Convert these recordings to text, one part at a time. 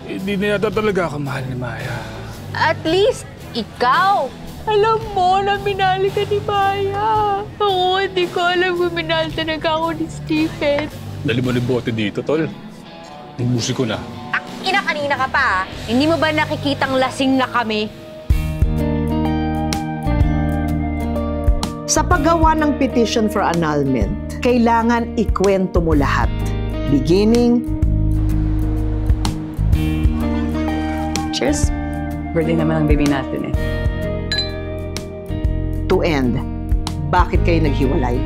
Hindi na yata talaga ako mahal ni Maya. At least, ikaw! Alam mo na minahal ka ni Maya. Ako, hindi ko alam kung minahal talaga ako ni Stephen. Dali mo ng bote dito, tol. Ibusi ko na. Ina, kanina ka pa. Hindi mo ba nakikitang lasing na kami? Sa paggawa ng petition for annulment, kailangan ikwento mo lahat. Beginning. Cheers. Birthday naman ang baby natin eh. To end. Bakit kayo naghiwalay?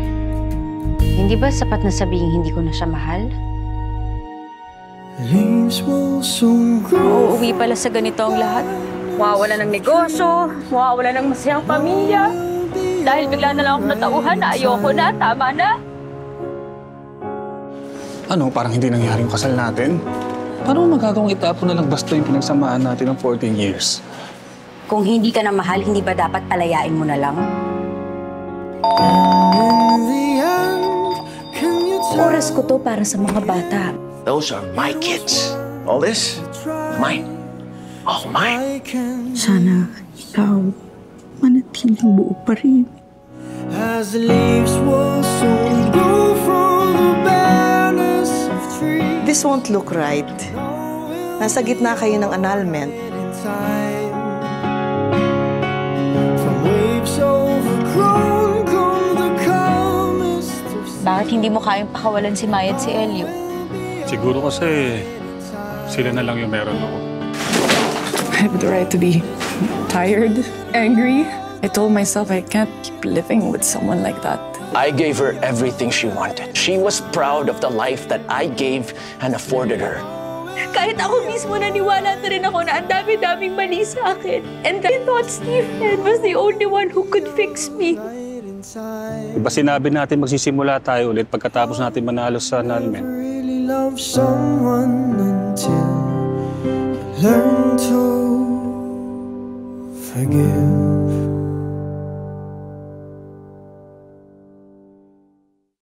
Hindi ba sapat na sabihin hindi ko na siya mahal? Uuwi pala sa ganito ang lahat. Mawawala ng negosyo, mawawala ng masayang pamilya. Dahil bigla na lang ako natauhan na ayoko na, tama na. Ano, parang hindi nangyari yung kasal natin? Paano magagawang itapon na lang basta yung pinagsamaan natin ng 14 years? Kung hindi ka na mahal, hindi ba dapat palayain mo na lang? Oras ko to para sa mga bata. Those are my kids. All this, mine. All mine. Sana ikaw manatiling buo pa rin. As the leaves will soon go from the barrenness of trees. This won't look right. Nasa gitna kayo ng annulment. From waves overgrown come the calmest of seas. Bakit hindi mo kayang pakawalan si Maya at si Elio? Siguro kasi sila na lang yung meron ako. I have the right to be tired, angry. I told myself I can't keep living with someone like that. I gave her everything she wanted. She was proud of the life that I gave and afforded her. Kahit ako mismo naniwala na rin ako na ang dami-daming mali sa akin. And I thought Stephen was the only one who could fix me. Diba sinabi natin magsisimula tayo ulit pagkatapos natin manalo sa annulment? Really love someone until you learn to forgive.